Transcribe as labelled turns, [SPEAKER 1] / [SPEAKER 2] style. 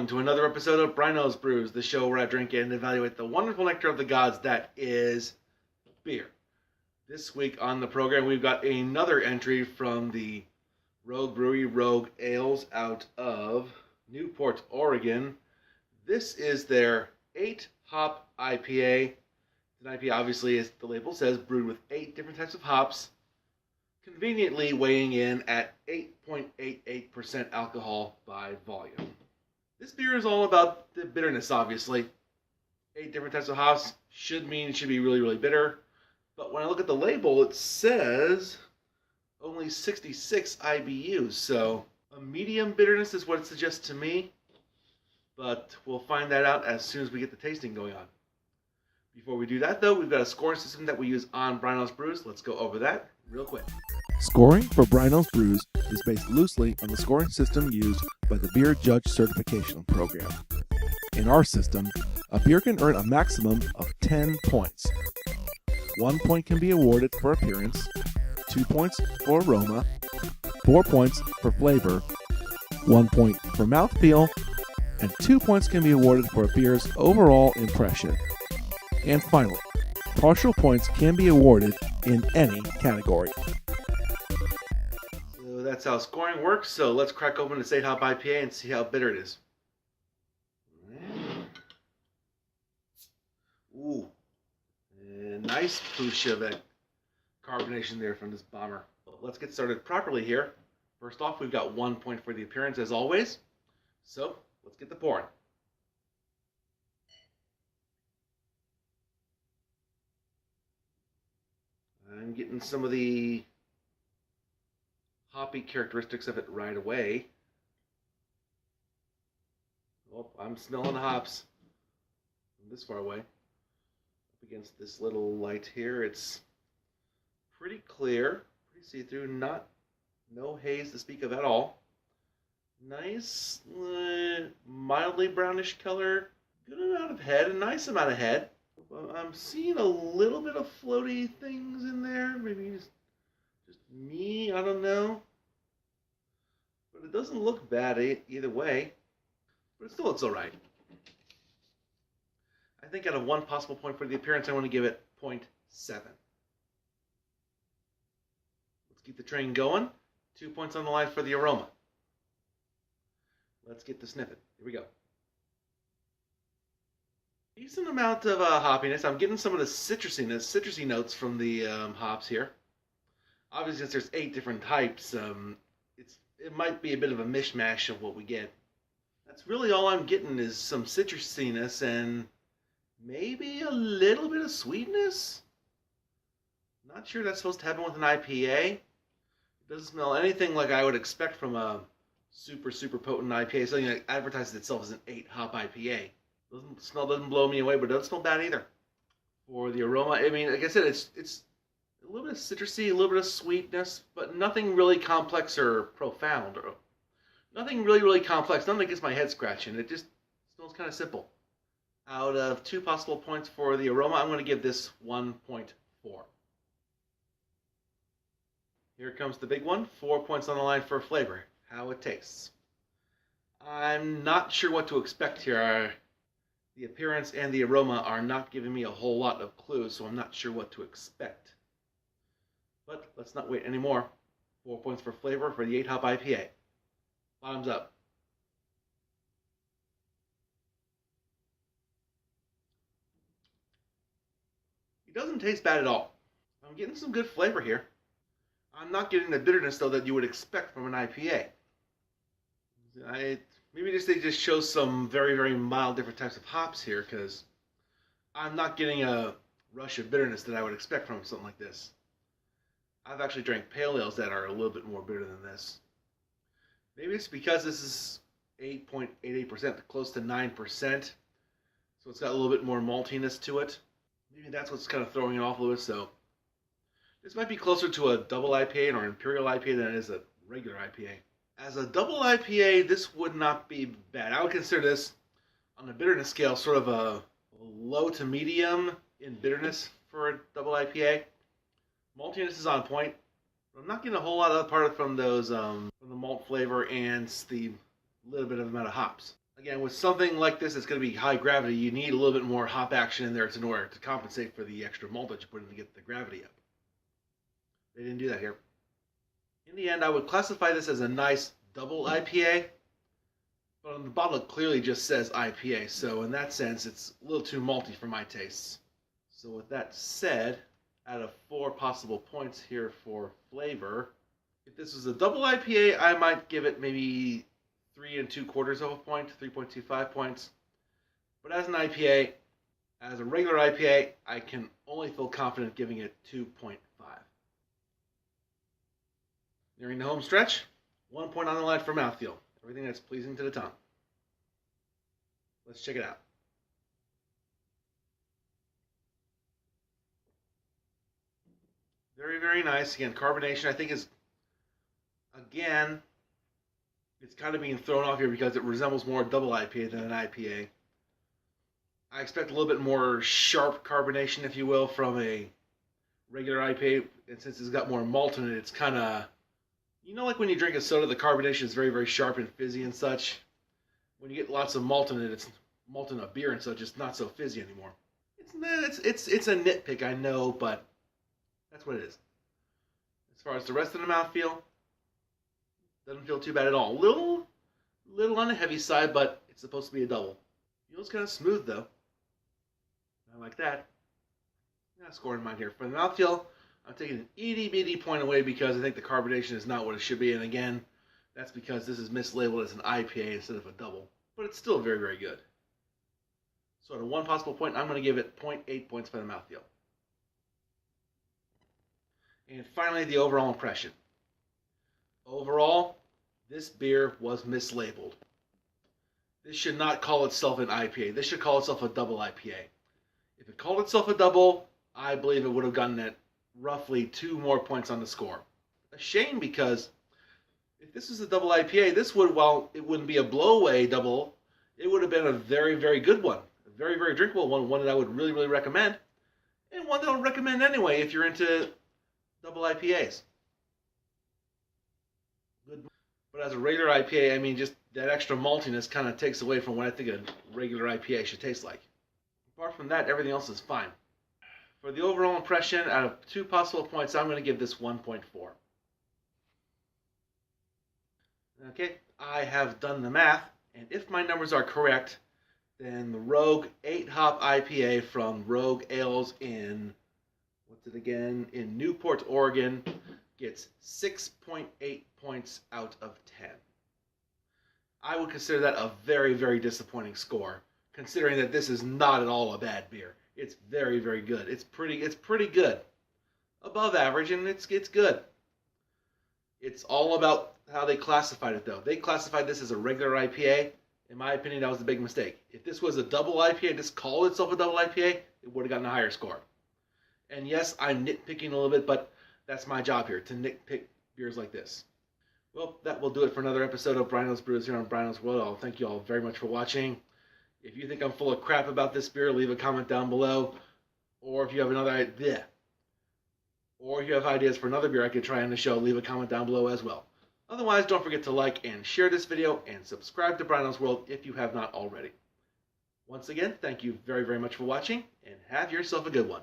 [SPEAKER 1] everyone, to another episode of Bryno's Brews, the show where I drink and evaluate the wonderful nectar of the gods that is beer. This week on the program, we've got another entry from the Rogue Brewery Rogue Ales out of Newport, Oregon. This is their 8-hop IPA. An IPA, obviously, as the label says, brewed with 8 different types of hops, conveniently weighing in at 8.88% alcohol by volume. This beer is all about the bitterness, obviously. 8 different types of hops should mean it should be really, really bitter. But when I look at the label, it says only 66 IBUs. So a medium bitterness is what it suggests to me. But we'll find that out as soon as we get the tasting going on. Before we do that, though, we've got a scoring system that we use on Bryno's Brews. Let's go over that real quick.
[SPEAKER 2] Scoring for Bryno's Brews is based loosely on the scoring system used by the Beer Judge Certification Program. In our system, a beer can earn a maximum of 10 points. 1 point can be awarded for appearance, 2 points for aroma, 4 points for flavor, 1 point for mouthfeel, and 2 points can be awarded for a beer's overall impression. And finally, partial points can be awarded in any category.
[SPEAKER 1] So that's how scoring works. So let's crack open this 8-hop IPA and see how bitter it is. Ooh, and nice push of that carbonation there from this bomber. Let's get started properly here. First off, we've got 1 point for the appearance as always. So let's get the pouring. I'm getting some of the hoppy characteristics of it right away. Oh, I'm smelling hops from this far away. Up against this little light here, it's pretty clear, pretty see-through, no haze to speak of at all. Nice, mildly brownish color, good amount of head, a nice amount of head. I'm seeing a little bit of floaty things in there. Maybe just me, I don't know. But it doesn't look bad either way. But it still looks alright. I think out of 1 possible point for the appearance, I want to give it 0.7. Let's keep the train going. 2 points on the line for the aroma. Let's get the sniffing. Here we go. Decent amount of hoppiness. I'm getting some of the citrusy notes from the hops here. Obviously, since there's 8 different types, it might be a bit of a mishmash of what we get. That's really all I'm getting is some citrusiness and maybe a little bit of sweetness. Not sure that's supposed to happen with an IPA. It doesn't smell anything like I would expect from a super, super potent IPA, something that advertises itself as an 8-hop IPA. Doesn't blow me away, but it doesn't smell bad either. For the aroma, I mean, like I said, it's a little bit of citrusy, a little bit of sweetness, but nothing really complex or profound. Or nothing really, really complex. Nothing that gets my head scratching. It just smells kind of simple. Out of 2 possible points for the aroma, I'm going to give this 1.4. Here comes the big one. 4 points on the line for flavor. How it tastes. I'm not sure what to expect here. The appearance and the aroma are not giving me a whole lot of clues, so I'm not sure what to expect. But let's not wait anymore. 4 points for flavor for the 8-hop IPA. Bottoms up. It doesn't taste bad at all. I'm getting some good flavor here. I'm not getting the bitterness, though, that you would expect from an IPA. Maybe they just show some very, very mild different types of hops here, because I'm not getting a rush of bitterness that I would expect from something like this. I've actually drank pale ales that are a little bit more bitter than this. Maybe it's because this is 8.88%, close to 9%, so it's got a little bit more maltiness to it. Maybe that's what's kind of throwing it off a little bit, so this might be closer to a double IPA or an imperial IPA than it is a regular IPA. As a double IPA, this would not be bad. I would consider this, on the bitterness scale, sort of a low to medium in bitterness for a double IPA. Maltiness is on point. I'm not getting a whole lot apart from those, from the malt flavor and the little bit of amount of hops. Again, with something like this, it's going to be high gravity. You need a little bit more hop action in there in order to compensate for the extra malt that you put in to get the gravity up. They didn't do that here. In the end, I would classify this as a nice double IPA, but on the bottle it clearly just says IPA, so in that sense, it's a little too malty for my tastes. So with that said, out of 4 possible points here for flavor, if this was a double IPA, I might give it maybe 3 3/4 of a point, 3.25 points. But as an IPA, as a regular IPA, I can only feel confident giving it 2.5. Nearing the home stretch, 1 point on the line for mouthfeel. Everything that's pleasing to the tongue. Let's check it out. Very, very nice. Again, carbonation I think is, again, it's kind of being thrown off here because it resembles more a double IPA than an IPA. I expect a little bit more sharp carbonation, if you will, from a regular IPA. And since it's got more malt in it, it's kind of, you know, like when you drink a soda, the carbonation is very, very sharp and fizzy and such. When you get lots of malt in it, it's malt in a beer and such, it's not so fizzy anymore. It's a nitpick, I know, but that's what it is. As far as the rest of the mouthfeel, doesn't feel too bad at all. Little on the heavy side, but it's supposed to be a double. Feels kind of smooth though. I like that. Not scoring mine here. For the mouthfeel, I'm taking an itty bitty point away because I think the carbonation is not what it should be. And again, that's because this is mislabeled as an IPA instead of a double. But it's still very, very good. So at a 1 possible point, I'm going to give it 0.8 points for the mouthfeel. And finally, the overall impression. Overall, this beer was mislabeled. This should not call itself an IPA. This should call itself a double IPA. If it called itself a double, I believe it would have gotten it roughly 2 more points on the score. A shame because if this was a double IPA, this would, while it wouldn't be a blowaway double, it would have been a very, very good one. A very, very drinkable one that I would really, really recommend. And one that I would recommend anyway if you're into double IPAs. Good. But as a regular IPA, I mean, just that extra maltiness kind of takes away from what I think a regular IPA should taste like. Apart from that, everything else is fine. For the overall impression, out of 2 possible points, I'm going to give this 1.4. Okay, I have done the math, and if my numbers are correct, then the Rogue 8-hop IPA from Rogue Ales in, what's it again, in Newport, Oregon, gets 6.8 points out of 10. I would consider that a very, very disappointing score, considering that this is not at all a bad beer. It's very, very good. It's pretty good. Above average, and it's good. It's all about how they classified it, though. They classified this as a regular IPA. In my opinion, that was a big mistake. If this was a double IPA, just called itself a double IPA, it would have gotten a higher score. And yes, I'm nitpicking a little bit, but that's my job here, to nitpick beers like this. Well, that will do it for another episode of Bryno's Brews here on Bryno's World. I'll thank you all very much for watching. If you think I'm full of crap about this beer, leave a comment down below. Or if you have another idea, or if you have ideas for another beer I could try on the show, leave a comment down below as well. Otherwise, don't forget to like and share this video and subscribe to Bryno's World if you have not already. Once again, thank you very, very much for watching, and have yourself a good one.